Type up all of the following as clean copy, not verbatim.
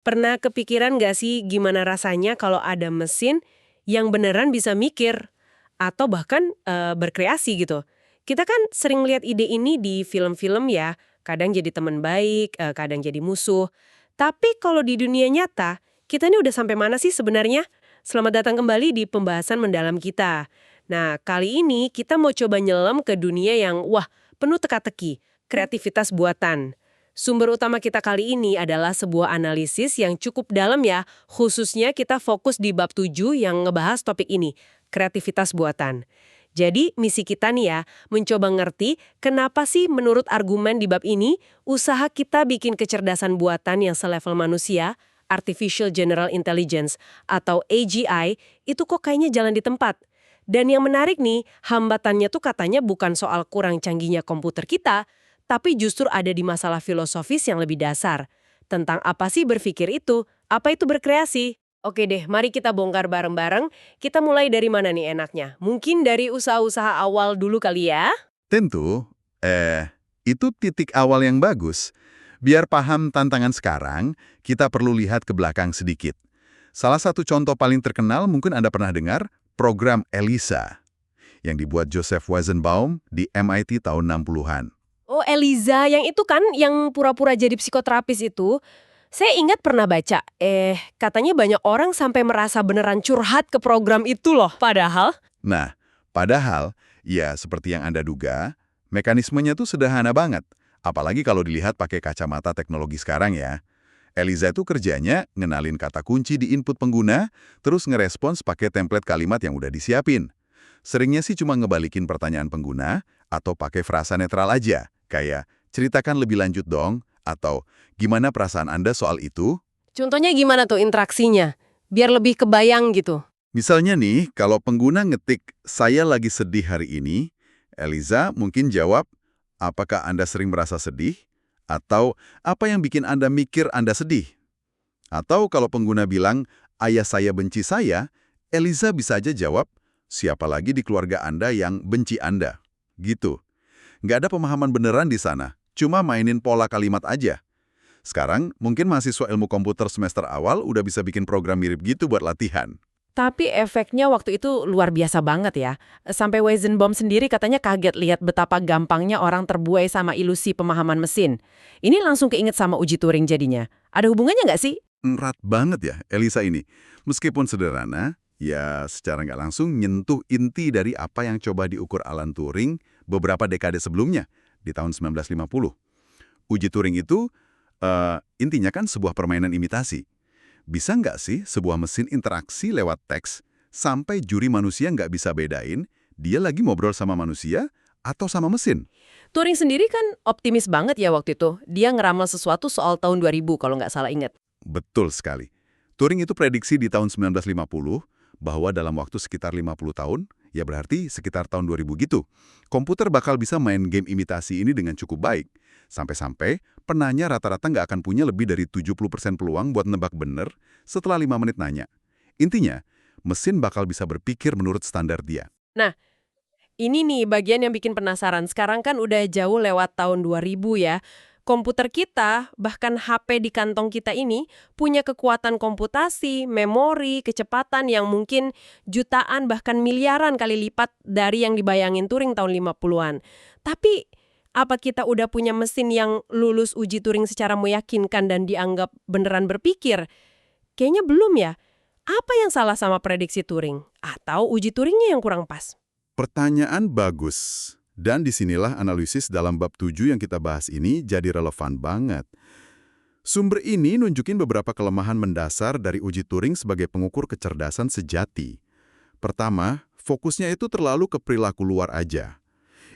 Pernah kepikiran nggak sih gimana rasanya kalau ada mesin yang beneran bisa mikir atau bahkan berkreasi gitu? Kita kan sering lihat ide ini di film-film ya, kadang jadi teman baik, kadang jadi musuh. Tapi kalau di dunia nyata, kita ini udah sampai mana sih sebenarnya? Selamat datang kembali di pembahasan mendalam kita. Nah, kali ini kita mau coba nyelam ke dunia yang, wah, penuh teka-teki, kreativitas buatan. Sumber utama kita kali ini adalah sebuah analisis yang cukup dalam ya, khususnya kita fokus di bab 7 yang ngebahas topik ini, kreativitas buatan. Jadi misi kita nih ya, mencoba ngerti kenapa sih menurut argumen di bab ini, usaha kita bikin kecerdasan buatan yang selevel manusia, Artificial General Intelligence atau AGI, itu kok kayaknya jalan di tempat. Dan yang menarik nih, hambatannya tuh katanya bukan soal kurang canggihnya komputer kita, tapi justru ada di masalah filosofis yang lebih dasar. Tentang apa sih berpikir itu? Apa itu berkreasi? Oke deh, mari kita bongkar bareng-bareng. Kita mulai dari mana nih enaknya? Mungkin dari usaha-usaha awal dulu kali ya? Tentu, itu titik awal yang bagus. Biar paham tantangan sekarang, kita perlu lihat ke belakang sedikit. Salah satu contoh paling terkenal mungkin Anda pernah dengar, program ELIZA, yang dibuat Joseph Weizenbaum di MIT tahun 60-an. Oh, Eliza, yang itu kan, yang pura-pura jadi psikoterapis itu. Saya ingat pernah baca, katanya banyak orang sampai merasa beneran curhat ke program itu loh. Padahal, Nah, padahal, ya seperti yang Anda duga, mekanismenya tuh sederhana banget. Apalagi kalau dilihat pakai kacamata teknologi sekarang ya. Eliza itu kerjanya ngenalin kata kunci di input pengguna, terus ngerespons pakai template kalimat yang udah disiapin. Seringnya sih cuma ngebalikin pertanyaan pengguna, atau pakai frasa netral aja, kayak ceritakan lebih lanjut dong, atau gimana perasaan Anda soal itu? contohnya gimana tuh interaksinya? Biar lebih kebayang gitu. Misalnya nih, kalau pengguna ngetik, saya lagi sedih hari ini, Eliza mungkin jawab, apakah Anda sering merasa sedih? Atau apa yang bikin Anda mikir Anda sedih? Atau kalau pengguna bilang, ayah saya benci saya, Eliza bisa aja jawab, siapa lagi di keluarga Anda yang benci Anda? Gitu. Nggak ada pemahaman beneran di sana, cuma mainin pola kalimat aja. Sekarang, mungkin mahasiswa ilmu komputer semester awal udah bisa bikin program mirip gitu buat latihan. Tapi efeknya waktu itu luar biasa banget ya. Sampai Weizenbaum sendiri katanya kaget lihat betapa gampangnya orang terbuai sama ilusi pemahaman mesin. Ini langsung keinget sama uji Turing jadinya. Ada hubungannya nggak sih? Erat banget ya, Elisa ini. Meskipun sederhana, ya secara nggak langsung nyentuh inti dari apa yang coba diukur Alan Turing beberapa dekade sebelumnya, di tahun 1950. Uji Turing itu, intinya kan sebuah permainan imitasi. Bisa nggak sih sebuah mesin interaksi lewat teks sampai juri manusia nggak bisa bedain dia lagi ngobrol sama manusia atau sama mesin? Turing sendiri kan optimis banget ya waktu itu. Dia ngeramal sesuatu soal tahun 2000 kalau nggak salah ingat. Betul sekali. Turing itu prediksi di tahun 1950 bahwa dalam waktu sekitar 50 tahun, ya berarti sekitar tahun 2000 gitu, komputer bakal bisa main game imitasi ini dengan cukup baik. Sampai-sampai penanya rata-rata nggak akan punya lebih dari 70% peluang buat nebak bener setelah 5 menit nanya. Intinya, mesin bakal bisa berpikir menurut standar dia. Nah, ini nih bagian yang bikin penasaran. Sekarang kan udah jauh lewat tahun 2000 ya. Komputer kita, bahkan HP di kantong kita ini, punya kekuatan komputasi, memori, kecepatan yang mungkin jutaan bahkan miliaran kali lipat dari yang dibayangin Turing tahun 50-an. Tapi, apa kita udah punya mesin yang lulus uji Turing secara meyakinkan dan dianggap beneran berpikir? Kayaknya belum ya. Apa yang salah sama prediksi Turing? Atau uji Turingnya yang kurang pas? Pertanyaan bagus. Dan disinilah analisis dalam bab 7 yang kita bahas ini jadi relevan banget. Sumber ini nunjukin beberapa kelemahan mendasar dari uji Turing sebagai pengukur kecerdasan sejati. Pertama, fokusnya itu terlalu ke perilaku luar aja.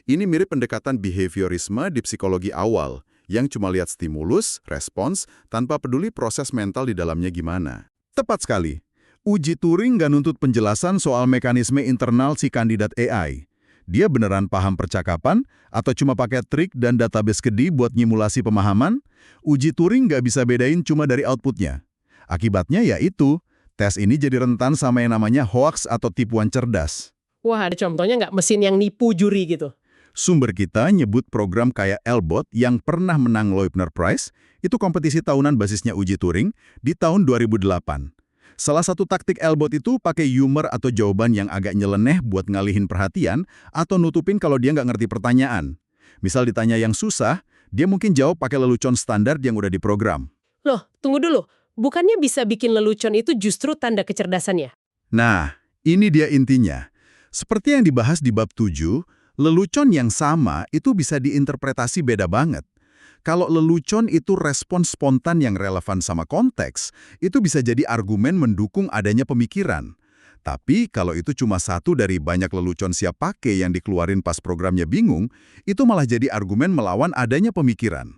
Ini mirip pendekatan behaviorisme di psikologi awal, yang cuma lihat stimulus, respons, tanpa peduli proses mental di dalamnya gimana. Tepat sekali. Uji Turing nggak nuntut penjelasan soal mekanisme internal si kandidat AI. Dia beneran paham percakapan atau cuma pakai trik dan database gede buat nyimulasi pemahaman? Uji Turing nggak bisa bedain cuma dari outputnya. Akibatnya yaitu, tes ini jadi rentan sama yang namanya hoax atau tipuan cerdas. Wah, ada contohnya nggak mesin yang nipu juri gitu? Sumber kita nyebut program kayak L-Bot yang pernah menang Loebner Prize, itu kompetisi tahunan basisnya uji Turing, di tahun 2008. Salah satu taktik L-Bot itu pakai humor atau jawaban yang agak nyeleneh buat ngalihin perhatian atau nutupin kalau dia nggak ngerti pertanyaan. Misal ditanya yang susah, dia mungkin jawab pakai lelucon standar yang udah diprogram. Loh, tunggu dulu. Bukannya bisa bikin lelucon itu justru tanda kecerdasannya? Nah, ini dia intinya. Seperti yang dibahas di bab 7, lelucon yang sama itu bisa diinterpretasi beda banget. Kalau lelucon itu respon spontan yang relevan sama konteks, itu bisa jadi argumen mendukung adanya pemikiran. Tapi kalau itu cuma satu dari banyak lelucon siap pakai yang dikeluarin pas programnya bingung, itu malah jadi argumen melawan adanya pemikiran.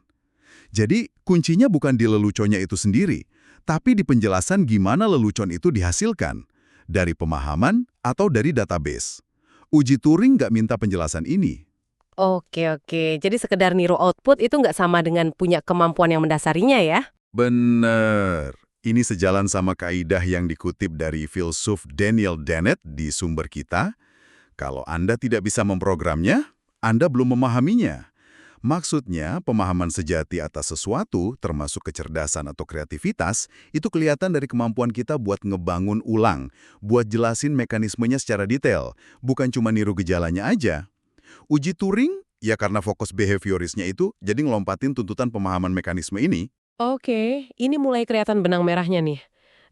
Jadi, kuncinya bukan di leluconnya itu sendiri, tapi di penjelasan gimana lelucon itu dihasilkan. Dari pemahaman atau dari database. Uji Turing nggak minta penjelasan ini. Oke. Jadi sekedar niru output itu nggak sama dengan punya kemampuan yang mendasarinya ya? Bener. Ini sejalan sama kaidah yang dikutip dari filsuf Daniel Dennett di sumber kita. Kalau Anda tidak bisa memprogramnya, Anda belum memahaminya. Maksudnya, pemahaman sejati atas sesuatu, termasuk kecerdasan atau kreativitas, itu kelihatan dari kemampuan kita buat ngebangun ulang, buat jelasin mekanismenya secara detail, bukan cuma niru gejalanya aja. Uji Turing, ya karena fokus behaviorisnya itu, jadi ngelompatin tuntutan pemahaman mekanisme ini. Oke, ini mulai kelihatan benang merahnya nih.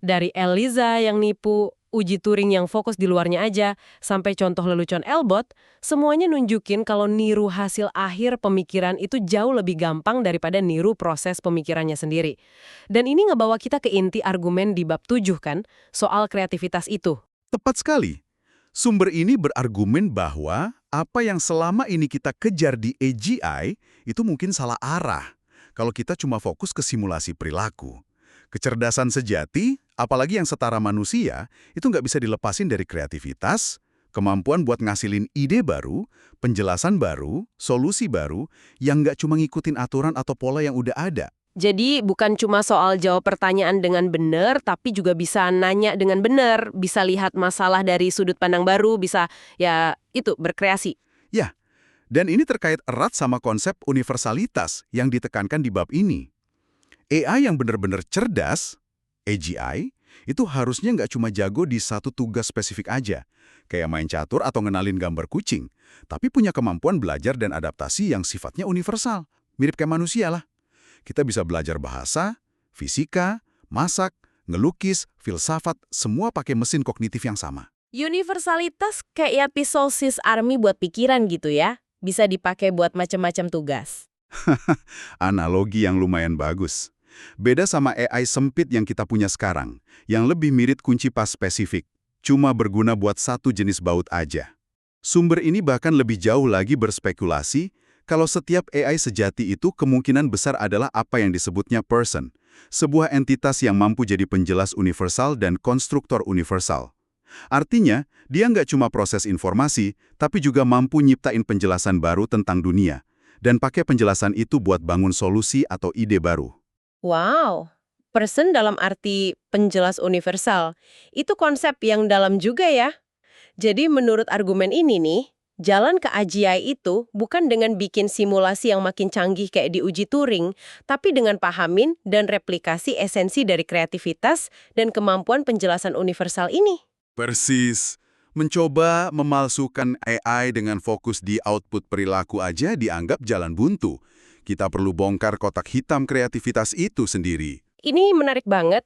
Dari Eliza yang nipu, uji Turing yang fokus di luarnya aja, sampai contoh lelucon L-Bot, semuanya nunjukin kalau niru hasil akhir pemikiran itu jauh lebih gampang daripada niru proses pemikirannya sendiri. Dan ini ngebawa kita ke inti argumen di bab 7 kan, soal kreativitas itu. Tepat sekali. Sumber ini berargumen bahwa apa yang selama ini kita kejar di AGI itu mungkin salah arah kalau kita cuma fokus ke simulasi perilaku. Kecerdasan sejati, apalagi yang setara manusia, itu nggak bisa dilepasin dari kreativitas, kemampuan buat ngasilin ide baru, penjelasan baru, solusi baru, yang nggak cuma ngikutin aturan atau pola yang udah ada. Jadi bukan cuma soal jawab pertanyaan dengan benar, tapi juga bisa nanya dengan benar, bisa lihat masalah dari sudut pandang baru, bisa ya itu berkreasi. Ya, dan ini terkait erat sama konsep universalitas yang ditekankan di bab ini. AI yang benar-benar cerdas, AGI, itu harusnya nggak cuma jago di satu tugas spesifik aja, kayak main catur atau ngenalin gambar kucing, tapi punya kemampuan belajar dan adaptasi yang sifatnya universal, mirip kayak manusia lah. Kita bisa belajar bahasa, fisika, masak, ngelukis, filsafat, semua pakai mesin kognitif yang sama. Universalitas kayak pisau Swiss Army buat pikiran gitu ya, bisa dipakai buat macam-macam tugas. Analogi yang lumayan bagus. Beda sama AI sempit yang kita punya sekarang, yang lebih mirip kunci pas spesifik, cuma berguna buat satu jenis baut aja. Sumber ini bahkan lebih jauh lagi berspekulasi kalau setiap AI sejati itu kemungkinan besar adalah apa yang disebutnya person, sebuah entitas yang mampu jadi penjelas universal dan konstruktor universal. Artinya, dia nggak cuma proses informasi, tapi juga mampu nyiptain penjelasan baru tentang dunia, dan pakai penjelasan itu buat bangun solusi atau ide baru. Wow, person dalam arti penjelas universal. Itu konsep yang dalam juga ya. Jadi menurut argumen ini nih, jalan ke AGI itu bukan dengan bikin simulasi yang makin canggih kayak di uji Turing, tapi dengan pahamin dan replikasi esensi dari kreativitas dan kemampuan penjelasan universal ini. Persis. Mencoba memalsukan AI dengan fokus di output perilaku aja dianggap jalan buntu. Kita perlu bongkar kotak hitam kreativitas itu sendiri. Ini menarik banget.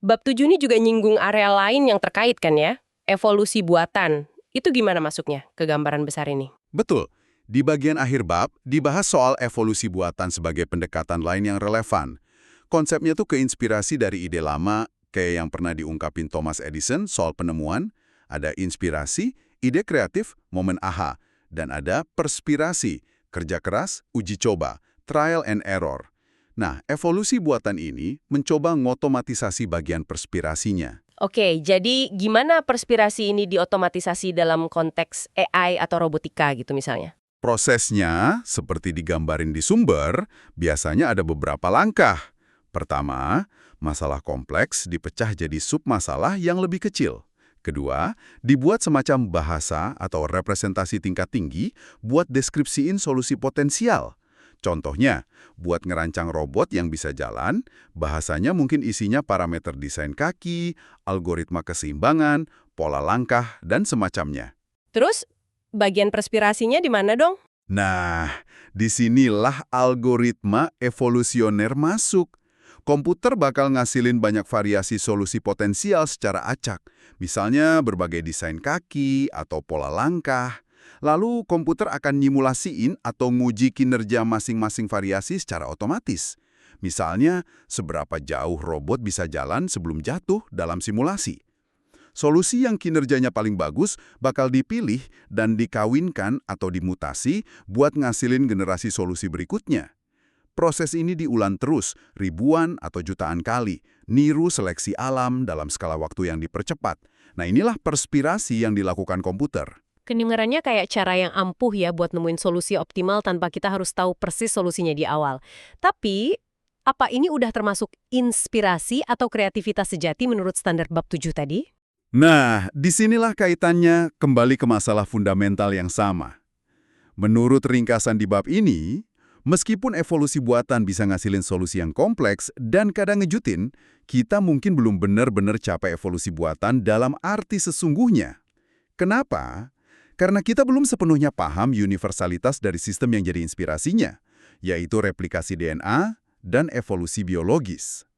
Bab 7 ini juga nyinggung area lain yang terkait kan ya? Evolusi buatan. Itu gimana masuknya ke gambaran besar ini? Betul. Di bagian akhir bab, dibahas soal evolusi buatan sebagai pendekatan lain yang relevan. Konsepnya tuh keinspirasi dari ide lama, kayak yang pernah diungkapin Thomas Edison soal penemuan. Ada inspirasi, ide kreatif, momen aha. Dan ada perspirasi, kerja keras, uji coba, trial and error. Nah, evolusi buatan ini mencoba ngotomatisasi bagian perspirasinya. Oke, jadi gimana perspirasi ini diotomatisasi dalam konteks AI atau robotika gitu misalnya? Prosesnya, seperti digambarin di sumber, biasanya ada beberapa langkah. Pertama, masalah kompleks dipecah jadi submasalah yang lebih kecil. Kedua, dibuat semacam bahasa atau representasi tingkat tinggi buat deskripsiin solusi potensial. Contohnya, buat ngerancang robot yang bisa jalan, bahasanya mungkin isinya parameter desain kaki, algoritma keseimbangan, pola langkah, dan semacamnya. Terus, bagian perspirasinya di mana dong? Nah, disinilah algoritma evolusioner masuk. Komputer bakal ngasilin banyak variasi solusi potensial secara acak. Misalnya berbagai desain kaki atau pola langkah. Lalu komputer akan nyimulasiin atau nguji kinerja masing-masing variasi secara otomatis. Misalnya, seberapa jauh robot bisa jalan sebelum jatuh dalam simulasi. Solusi yang kinerjanya paling bagus bakal dipilih dan dikawinkan atau dimutasi buat ngasilin generasi solusi berikutnya. Proses ini diulang terus, ribuan atau jutaan kali, niru seleksi alam dalam skala waktu yang dipercepat. Nah, inilah perspirasi yang dilakukan komputer. Kedengarannya kayak cara yang ampuh ya buat nemuin solusi optimal tanpa kita harus tahu persis solusinya di awal. Tapi, apa ini udah termasuk inspirasi atau kreativitas sejati menurut standar bab 7 tadi? Nah, disinilah kaitannya kembali ke masalah fundamental yang sama. Menurut ringkasan di bab ini, meskipun evolusi buatan bisa ngasilin solusi yang kompleks dan kadang ngejutin, kita mungkin belum benar-benar capai evolusi buatan dalam arti sesungguhnya. Kenapa? Karena kita belum sepenuhnya paham universalitas dari sistem yang jadi inspirasinya, yaitu replikasi DNA dan evolusi biologis.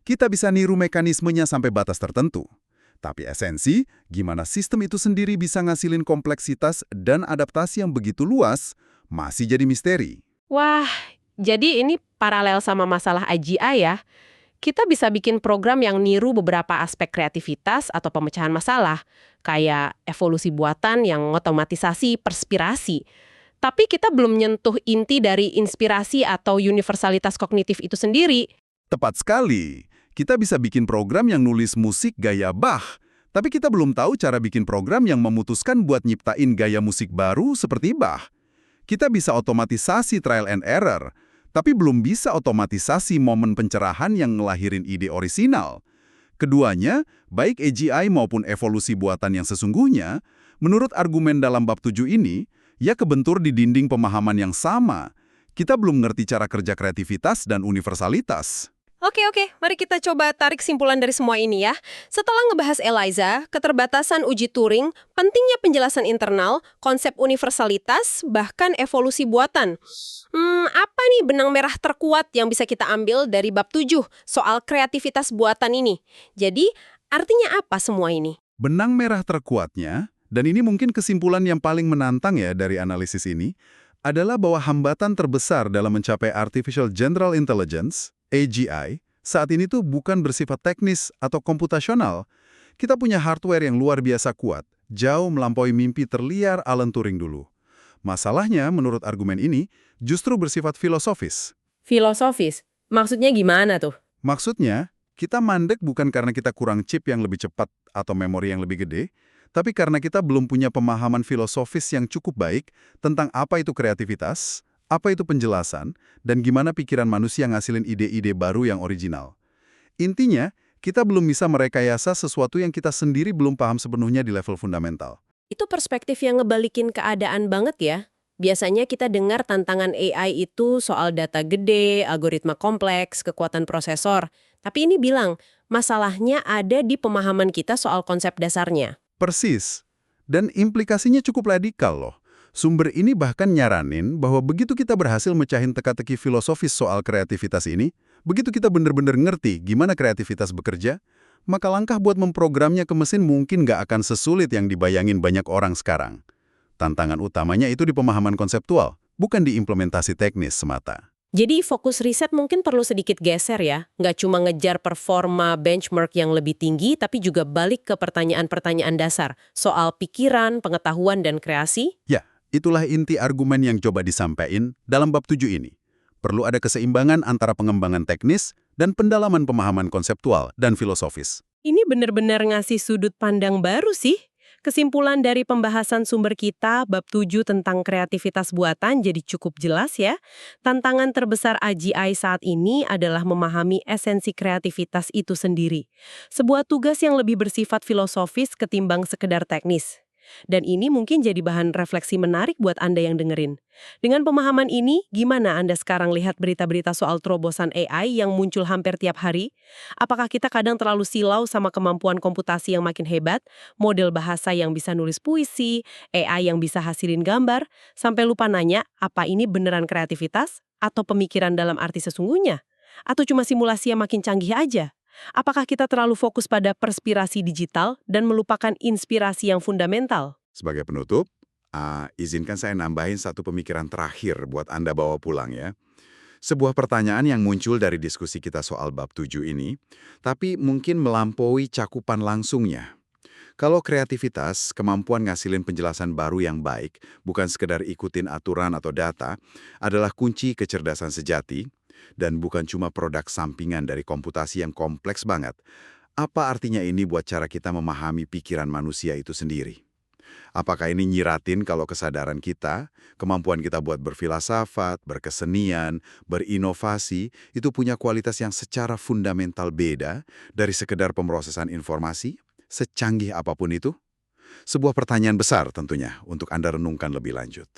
Kita bisa niru mekanismenya sampai batas tertentu. Tapi esensi, gimana sistem itu sendiri bisa ngasilin kompleksitas dan adaptasi yang begitu luas, masih jadi misteri. Wah, jadi ini paralel sama masalah AGI ya. Kita bisa bikin program yang niru beberapa aspek kreativitas atau pemecahan masalah, kayak evolusi buatan yang otomatisasi perspirasi. Tapi kita belum nyentuh inti dari inspirasi atau universalitas kognitif itu sendiri. Tepat sekali. Kita bisa bikin program yang nulis musik gaya Bach, tapi kita belum tahu cara bikin program yang memutuskan buat nyiptain gaya musik baru seperti Bach. Kita bisa otomatisasi trial and error, tapi belum bisa otomatisasi momen pencerahan yang ngelahirin ide orisinal. Keduanya, baik AGI maupun evolusi buatan yang sesungguhnya, menurut argumen dalam bab 7 ini, ya kebentur di dinding pemahaman yang sama. Kita belum ngerti cara kerja kreativitas dan universalitas. Oke, mari kita coba tarik simpulan dari semua ini ya. Setelah ngebahas ELIZA, keterbatasan uji Turing, pentingnya penjelasan internal, konsep universalitas, bahkan evolusi buatan. Apa nih benang merah terkuat yang bisa kita ambil dari bab 7 soal kreativitas buatan ini? Jadi, artinya apa semua ini? Benang merah terkuatnya, dan ini mungkin kesimpulan yang paling menantang ya dari analisis ini, adalah bahwa hambatan terbesar dalam mencapai Artificial General Intelligence, AGI, saat ini tuh bukan bersifat teknis atau komputasional. Kita punya hardware yang luar biasa kuat, jauh melampaui mimpi terliar Alan Turing dulu. Masalahnya, menurut argumen ini, justru bersifat filosofis. Filosofis? Maksudnya gimana tuh? Maksudnya, kita mandek bukan karena kita kurang chip yang lebih cepat atau memori yang lebih gede, tapi karena kita belum punya pemahaman filosofis yang cukup baik tentang apa itu kreativitas, apa itu penjelasan, dan gimana pikiran manusia ngasilin ide-ide baru yang original. Intinya, kita belum bisa merekayasa sesuatu yang kita sendiri belum paham sepenuhnya di level fundamental. Itu perspektif yang ngebalikin keadaan banget ya. Biasanya kita dengar tantangan AI itu soal data gede, algoritma kompleks, kekuatan prosesor. Tapi ini bilang, masalahnya ada di pemahaman kita soal konsep dasarnya. Persis. Dan implikasinya cukup radikal loh. Sumber ini bahkan nyaranin bahwa begitu kita berhasil mecahin teka-teki filosofis soal kreativitas ini, begitu kita benar-benar ngerti gimana kreativitas bekerja, maka langkah buat memprogramnya ke mesin mungkin nggak akan sesulit yang dibayangin banyak orang sekarang. Tantangan utamanya itu di pemahaman konseptual, bukan di implementasi teknis semata. Jadi fokus riset mungkin perlu sedikit geser ya. Nggak cuma ngejar performa benchmark yang lebih tinggi, tapi juga balik ke pertanyaan-pertanyaan dasar soal pikiran, pengetahuan, dan kreasi. Ya, itulah inti argumen yang coba disampaikan dalam bab 7 ini. Perlu ada keseimbangan antara pengembangan teknis dan pendalaman pemahaman konseptual dan filosofis. Ini benar-benar ngasih sudut pandang baru sih. Kesimpulan dari pembahasan sumber kita bab 7 tentang kreativitas buatan jadi cukup jelas ya. Tantangan terbesar AGI saat ini adalah memahami esensi kreativitas itu sendiri. Sebuah tugas yang lebih bersifat filosofis ketimbang sekedar teknis. Dan ini mungkin jadi bahan refleksi menarik buat Anda yang dengerin. Dengan pemahaman ini, gimana Anda sekarang lihat berita-berita soal terobosan AI yang muncul hampir tiap hari? Apakah kita kadang terlalu silau sama kemampuan komputasi yang makin hebat, model bahasa yang bisa nulis puisi, AI yang bisa hasilin gambar, sampai lupa nanya apa ini beneran kreativitas atau pemikiran dalam arti sesungguhnya? Atau cuma simulasi yang makin canggih aja? Apakah kita terlalu fokus pada perspirasi digital dan melupakan inspirasi yang fundamental? Sebagai penutup, izinkan saya nambahin satu pemikiran terakhir buat Anda bawa pulang ya. Sebuah pertanyaan yang muncul dari diskusi kita soal bab 7 ini, tapi mungkin melampaui cakupan langsungnya. Kalau kreativitas, kemampuan ngasilin penjelasan baru yang baik, bukan sekedar ikutin aturan atau data, adalah kunci kecerdasan sejati, dan bukan cuma produk sampingan dari komputasi yang kompleks banget. Apa artinya ini buat cara kita memahami pikiran manusia itu sendiri? Apakah ini nyiratin kalau kesadaran kita, kemampuan kita buat berfilsafat, berkesenian, berinovasi, itu punya kualitas yang secara fundamental beda dari sekedar pemrosesan informasi, secanggih apapun itu? Sebuah pertanyaan besar tentunya untuk Anda renungkan lebih lanjut.